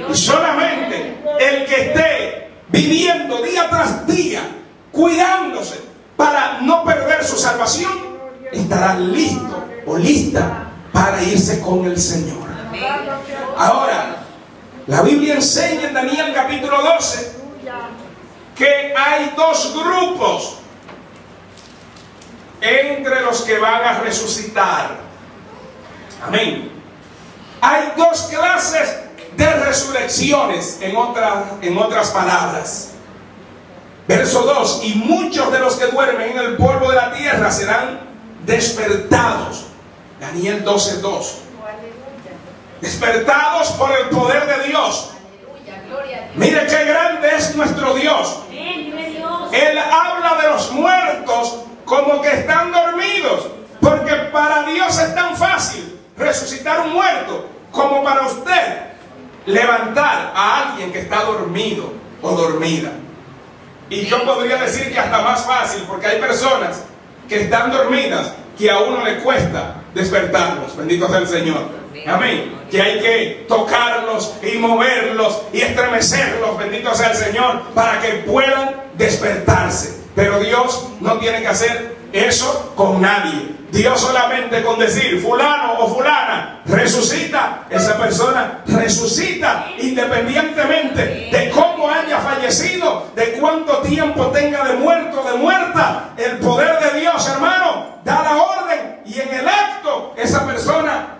Y solamente el que esté viviendo día tras día, cuidándose para no perder su salvación, estará listo o lista para irse con el Señor. Ahora, la Biblia enseña en Daniel capítulo 12 que hay dos grupos entre los que van a resucitar. Amén. Hay dos clases de resurrecciones, en otras palabras. Verso 2: y muchos de los que duermen en el polvo de la tierra serán despertados. Daniel 12:2. Despertados por el poder de Dios. Mire qué grande es nuestro Dios. Él habla de los muertos como que están dormidos, porque para Dios es tan fácil resucitar un muerto como para usted levantar a alguien que está dormido o dormida. Y yo podría decir que hasta más fácil, porque hay personas que están dormidas que a uno le cuesta despertarlos. Bendito sea el Señor. Amén. Que hay que tocarlos y moverlos y estremecerlos, bendito sea el Señor, para que puedan despertarse. Pero Dios no tiene que hacer eso con nadie. Dios solamente con decir fulano o fulana resucita, esa persona resucita independientemente de cómo haya fallecido, de cuánto tiempo tenga de muerto o de muerta. El poder de Dios, hermano, da la orden y en el acto esa persona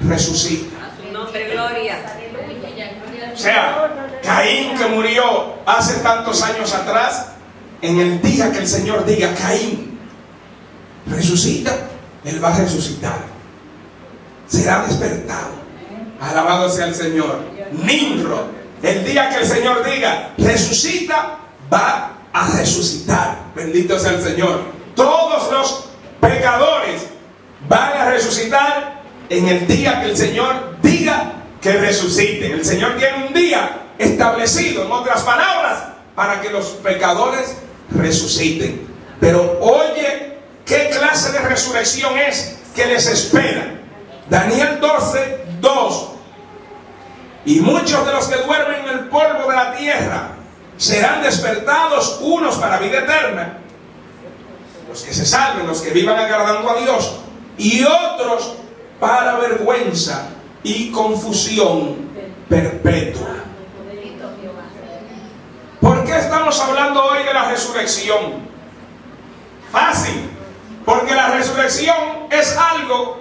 resucita. A su nombre, gloria. O sea, Caín, que murió hace tantos años atrás, en el día que el Señor diga Caín resucita, él va a resucitar, será despertado. Alabado sea el Señor. Nimrod, el día que el Señor diga resucita, va a resucitar. Bendito sea el Señor. Todos los pecadores van a resucitar en el día que el Señor diga que resuciten. El Señor tiene un día establecido, en otras palabras, para que los pecadores resuciten. Pero oye, ¿qué clase de resurrección es que les espera? Daniel 12:2. Y muchos de los que duermen en el polvo de la tierra serán despertados, unos para vida eterna, los que se salven, los que vivan agradando a Dios, y otros para vergüenza y confusión perpetua. ¿Por qué estamos hablando hoy de la resurrección? Fácil, porque la resurrección es algo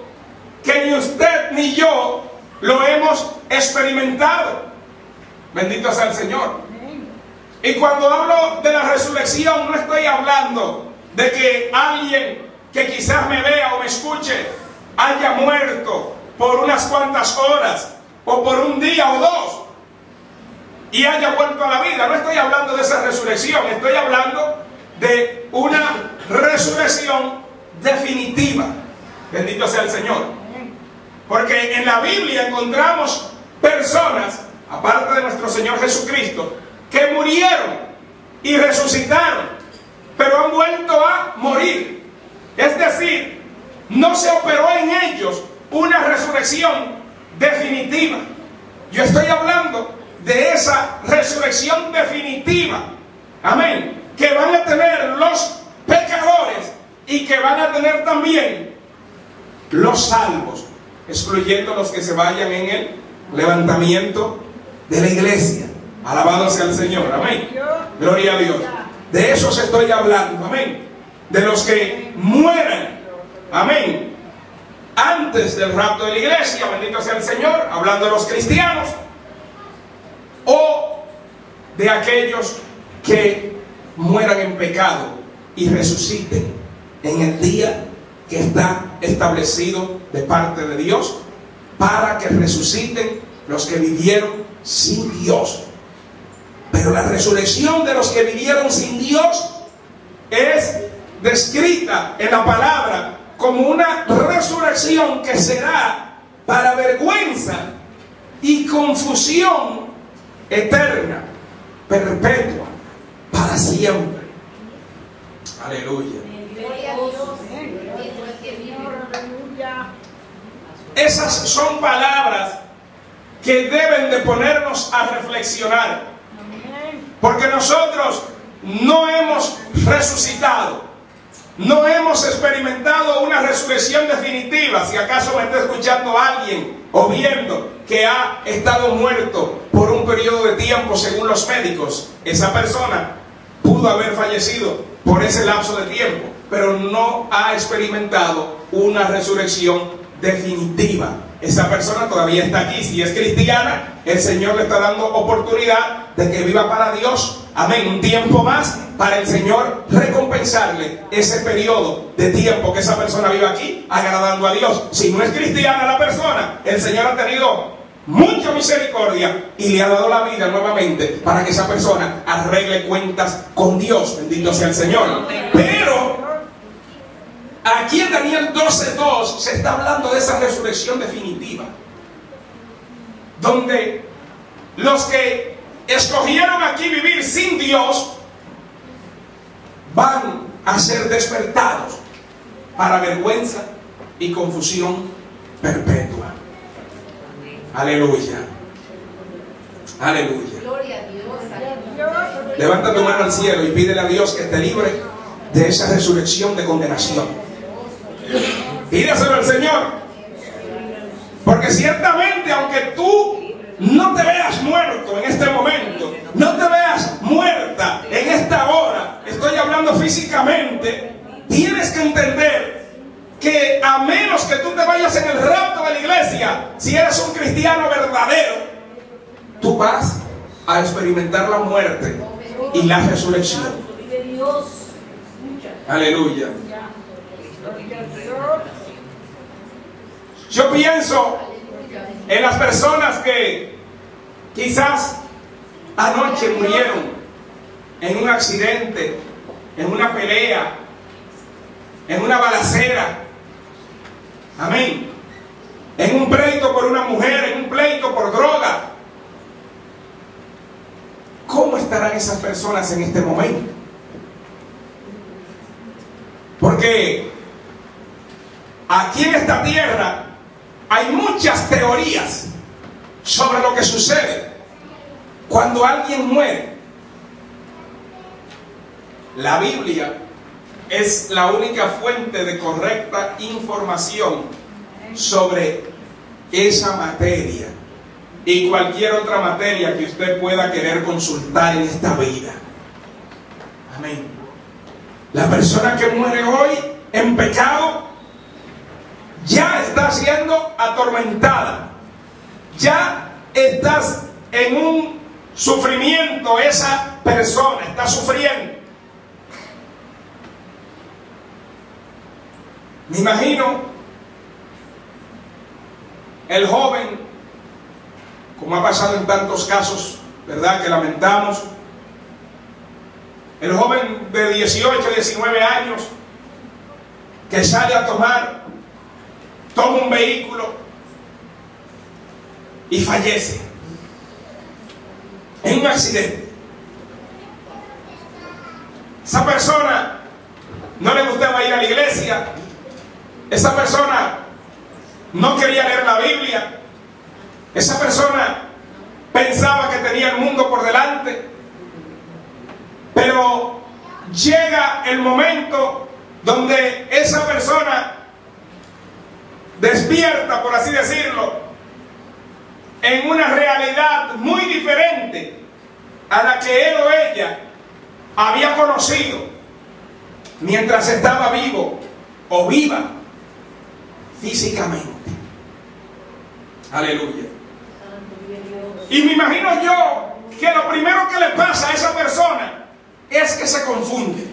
que ni usted ni yo lo hemos experimentado. Bendito sea el Señor. Y cuando hablo de la resurrección, no estoy hablando de que alguien que quizás me vea o me escuche haya muerto por unas cuantas horas o por un día o dos y haya vuelto a la vida. No estoy hablando de esa resurrección, estoy hablando de una resurrección definitiva. Bendito sea el Señor. Porque en la Biblia encontramos personas, aparte de nuestro Señor Jesucristo, que murieron y resucitaron, pero han vuelto a morir. Es decir, no se operó en ellos una resurrección definitiva. Yo estoy hablando de esa resurrección definitiva. Amén. Que van a tener los pecadores y que van a tener también los salvos, excluyendo los que se vayan en el levantamiento de la iglesia. Alabado sea el Señor. Amén. Gloria a Dios. De esos estoy hablando. Amén. De los que mueran. Amén. Antes del rapto de la iglesia. Bendito sea el Señor. Hablando de los cristianos. O de aquellos que mueran en pecado y resuciten en el día que está establecido de parte de Dios, para que resuciten los que vivieron sin Dios. Pero la resurrección de los que vivieron sin Dios es descrita en la palabra como una resurrección que será para vergüenza y confusión eterna, perpetua, para siempre. Aleluya. Esas son palabras que deben de ponernos a reflexionar. Porque nosotros no hemos resucitado, no hemos experimentado una resurrección definitiva. Si acaso me está escuchando alguien o viendo que ha estado muerto por un periodo de tiempo según los médicos, esa persona pudo haber fallecido por ese lapso de tiempo, pero no ha experimentado una resurrección definitiva. Esa persona todavía está aquí. Si es cristiana, el Señor le está dando oportunidad de que viva para Dios. Amén. Un tiempo más para el Señor recompensarle ese periodo de tiempo que esa persona vive aquí agradando a Dios. Si no es cristiana la persona, el Señor ha tenido mucha misericordia y le ha dado la vida nuevamente para que esa persona arregle cuentas con Dios. Bendito sea el Señor. Pero aquí en Daniel 12:2 se está hablando de esa resurrección definitiva, donde los que escogieron aquí vivir sin Dios van a ser despertados para vergüenza y confusión perpetua. Aleluya. Aleluya. Gloria a Dios. Levanta tu mano al cielo y pídele a Dios que te libre de esa resurrección de condenación. Pídeselo al Señor. Porque ciertamente, aunque tú no te veas muerto en este momento, no te veas muerta en esta hora, estoy hablando físicamente, tienes que entender que a menos que tú te vayas en el rapto de la iglesia, si eres un cristiano verdadero, tú vas a experimentar la muerte y la resurrección. Aleluya. Yo pienso en las personas que quizás anoche murieron en un accidente, en una pelea, en una balacera. Amén. En un pleito por una mujer, en un pleito por droga. ¿Cómo estarán esas personas en este momento? Porque aquí en esta tierra hay muchas teorías sobre lo que sucede cuando alguien muere. La Biblia es la única fuente de correcta información sobre esa materia y cualquier otra materia que usted pueda querer consultar en esta vida. Amén. La persona que muere hoy en pecado ya está siendo atormentada, ya estás en un sufrimiento, esa persona está sufriendo. Me imagino el joven, como ha pasado en tantos casos, ¿verdad?, que lamentamos, el joven de 18, 19 años que sale a toma un vehículo y fallece en un accidente. Esa persona no le gustaba ir a la iglesia, esa persona no quería leer la Biblia, esa persona pensaba que tenía el mundo por delante, pero llega el momento donde esa persona despierta, por así decirlo, en una realidad muy diferente a la que él o ella había conocido mientras estaba vivo o viva físicamente. Aleluya. Y me imagino yo que lo primero que le pasa a esa persona es que se confunde.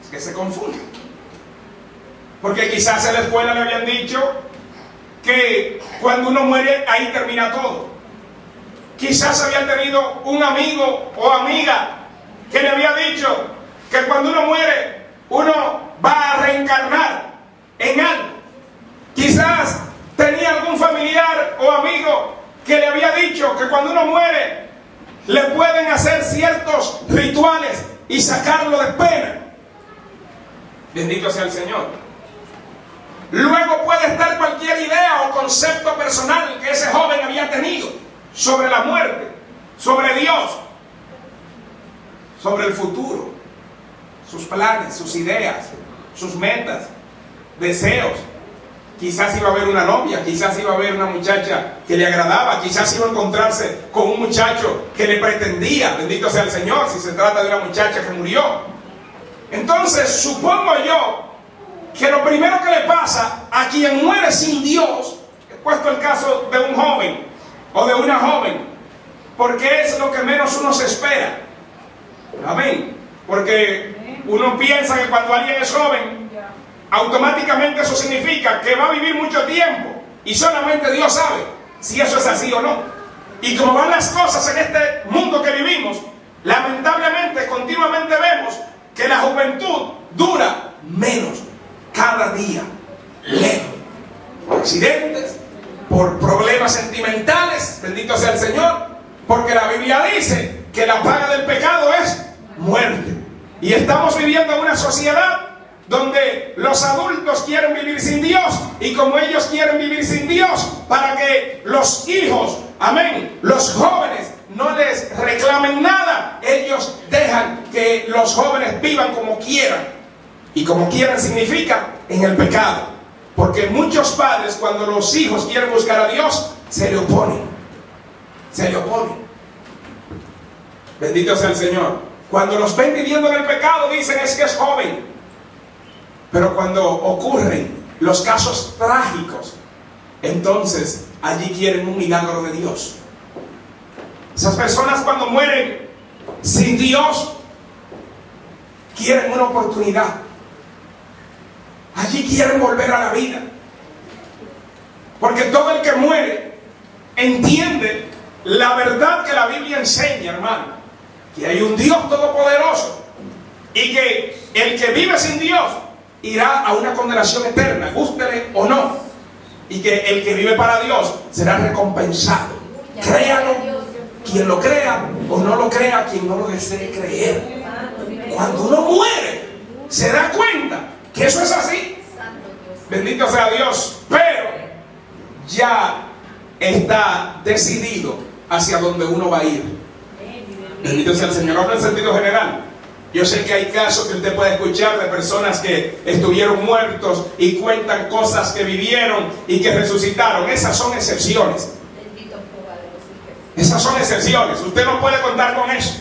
Es que se confunde. Porque quizás en la escuela le habían dicho que cuando uno muere ahí termina todo. Quizás habían tenido un amigo o amiga que le había dicho que cuando uno muere uno va a reencarnar en algo. Quizás tenía algún familiar o amigo que le había dicho que cuando uno muere le pueden hacer ciertos rituales y sacarlo de pena. Bendito sea el Señor. Luego puede estar cualquier idea o concepto personal que ese joven había tenido sobre la muerte, sobre Dios, sobre el futuro, sus planes, sus ideas, sus metas, deseos. Quizás iba a haber una novia, quizás iba a haber una muchacha que le agradaba, quizás iba a encontrarse con un muchacho que le pretendía, bendito sea el Señor, si se trata de una muchacha que murió. Entonces, supongo yo que lo primero que le pasa a quien muere sin Dios, he puesto el caso de un joven o de una joven, porque es lo que menos uno se espera. Amén. Porque uno piensa que cuando alguien es joven, automáticamente eso significa que va a vivir mucho tiempo, y solamente Dios sabe si eso es así o no. Y como van las cosas en este mundo que vivimos, lamentablemente continuamente vemos que la juventud dura menos cada día, lejos, por accidentes, por problemas sentimentales, bendito sea el Señor, porque la Biblia dice que la paga del pecado es muerte. Y estamos viviendo en una sociedad donde los adultos quieren vivir sin Dios, y como ellos quieren vivir sin Dios, para que los hijos, amén, los jóvenes no les reclamen nada, ellos dejan que los jóvenes vivan como quieran. Y como quieran significa en el pecado, porque muchos padres, cuando los hijos quieren buscar a Dios, se le oponen. Se le oponen. Bendito sea el Señor. Cuando los ven viviendo en el pecado, dicen es que es joven. Pero cuando ocurren los casos trágicos, entonces allí quieren un milagro de Dios. Esas personas, cuando mueren sin Dios, quieren una oportunidad. Allí quieren volver a la vida. Porque todo el que muere entiende la verdad que la Biblia enseña, hermano, que hay un Dios todopoderoso, y que el que vive sin Dios irá a una condenación eterna, gústele o no, y que el que vive para Dios será recompensado. Créalo quien lo crea, o no lo crea quien no lo desee creer. Cuando uno muere, se da cuenta que eso es así. Bendito sea Dios. Pero ya está decidido hacia donde uno va a ir. Bendito sea el Señor. Hablo en sentido general. Yo sé que hay casos que usted puede escuchar de personas que estuvieron muertos y cuentan cosas que vivieron y que resucitaron. Esas son excepciones. Esas son excepciones. Usted no puede contar con eso.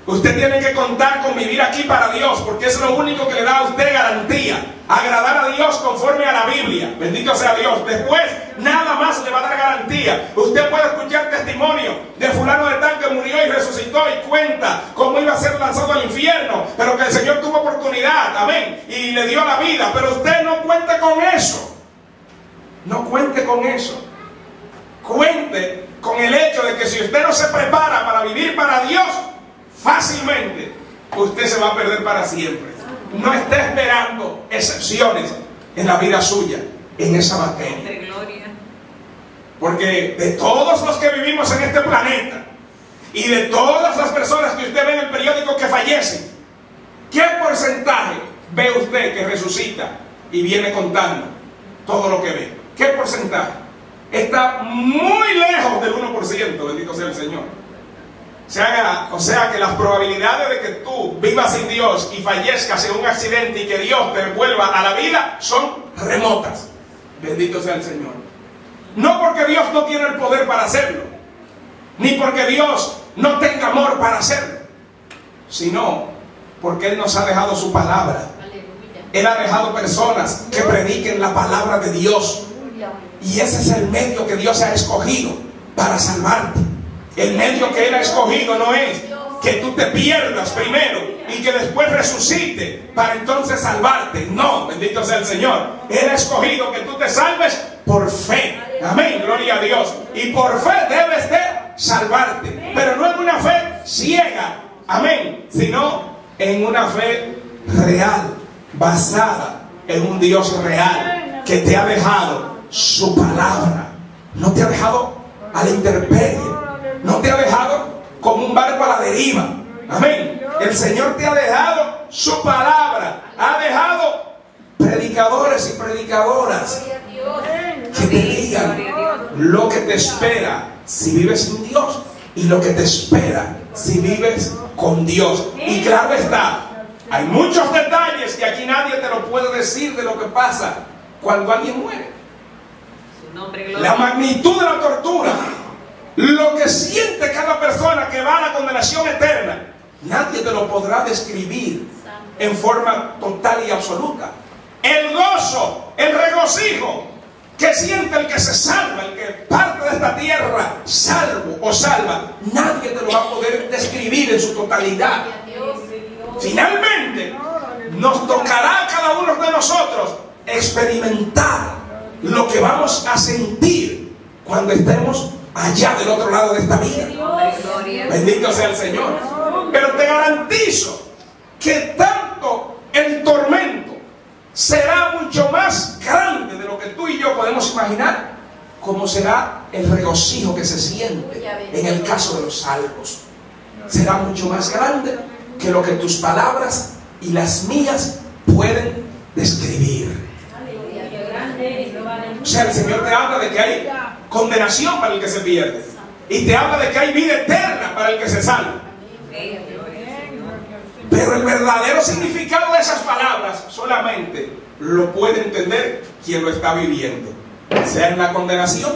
Usted tiene que contar con vivir aquí para Dios, porque es lo único que le da a usted garantía. Agradar a Dios conforme a la Biblia. Bendito sea Dios. Después, nada más le va a dar garantía. Usted puede escuchar testimonio de fulano de tal que murió y resucitó y cuenta cómo iba a ser lanzado al infierno, pero que el Señor tuvo oportunidad, amén, y le dio la vida. Pero usted no cuente con eso. No cuente con eso. Cuente con el hecho de que si usted no se prepara para vivir para Dios, fácilmente usted se va a perder para siempre. No esté esperando excepciones en la vida suya, en esa materia. Porque de todos los que vivimos en este planeta, y de todas las personas que usted ve en el periódico que fallecen, ¿qué porcentaje ve usted que resucita y viene contando todo lo que ve? ¿Qué porcentaje? Está muy lejos del 1%, bendito sea el Señor. O sea que las probabilidades de que tú vivas sin Dios y fallezcas en un accidente y que Dios te vuelva a la vida son remotas. Bendito sea el Señor. No porque Dios no tiene el poder para hacerlo, ni porque Dios no tenga amor para hacerlo, sino porque Él nos ha dejado su palabra. Él ha dejado personas que prediquen la palabra de Dios, y ese es el medio que Dios ha escogido para salvarte. El medio que Él ha escogido no es que tú te pierdas primero y que después resucite para entonces salvarte. No, bendito sea el Señor. Él ha escogido que tú te salves por fe. Amén, gloria a Dios. Y por fe debes de salvarte, pero no en una fe ciega, amén, sino en una fe real, basada en un Dios real que te ha dejado su palabra. No te ha dejado a la intemperie. No te ha dejado como un barco a la deriva. Amén. El Señor te ha dejado su palabra. Ha dejado predicadores y predicadoras que te digan lo que te espera si vives sin Dios y lo que te espera si vives con Dios. Y claro está, hay muchos detalles que aquí nadie te lo puede decir de lo que pasa cuando alguien muere. La magnitud de la tortura, lo que siente cada persona que va a la condenación eterna, nadie te lo podrá describir en forma total y absoluta. El gozo, el regocijo que siente el que se salva, el que parte de esta tierra salvo o salva, nadie te lo va a poder describir en su totalidad. Finalmente, nos tocará a cada uno de nosotros experimentar lo que vamos a sentir cuando estemos allá del otro lado de esta vida. Bendito sea el Señor. Pero te garantizo que tanto el tormento será mucho más grande de lo que tú y yo podemos imaginar, como será el regocijo que se siente en el caso de los salvos. Será mucho más grande que lo que tus palabras y las mías pueden describir. O sea, el Señor te habla de que hay condenación para el que se pierde, y te habla de que hay vida eterna para el que se salva. Pero el verdadero significado de esas palabras solamente lo puede entender quien lo está viviendo, sea en la condenación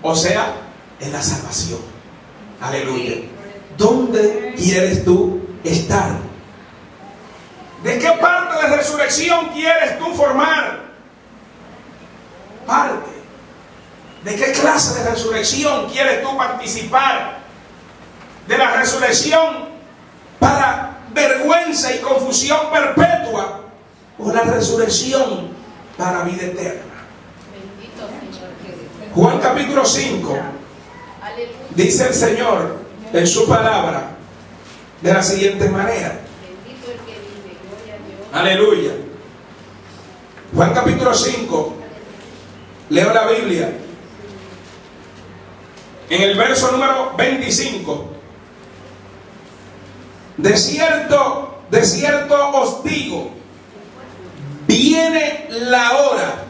o sea en la salvación. Aleluya. ¿Dónde quieres tú estar? ¿De qué parte de resurrección quieres tú formar parte? ¿De qué clase de resurrección quieres tú participar? ¿De la resurrección para vergüenza y confusión perpetua, o la resurrección para vida eterna? Juan capítulo 5 dice el Señor en su palabra de la siguiente manera. Aleluya. Juan capítulo 5, leo la Biblia en el verso número 25. De cierto os digo, viene la hora,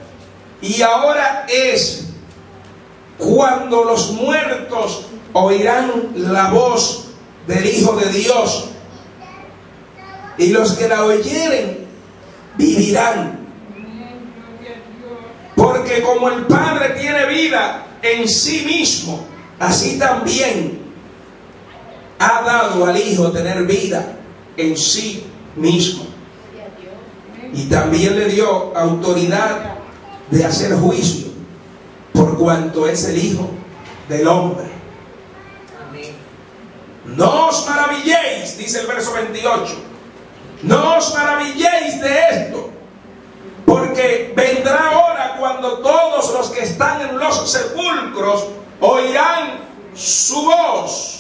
y ahora es, cuando los muertos oirán la voz del Hijo de Dios, y los que la oyeren vivirán. Porque como el Padre tiene vida en sí mismo, así también ha dado al Hijo tener vida en sí mismo. Y también le dio autoridad de hacer juicio, por cuanto es el Hijo del hombre. No os maravilléis, dice el verso 28, no os maravilléis de esto, porque vendrá hora cuando todos los que están en los sepulcros oirán su voz,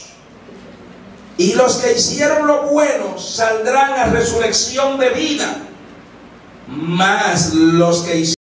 y los que hicieron lo bueno saldrán a resurrección de vida, mas los que hicieron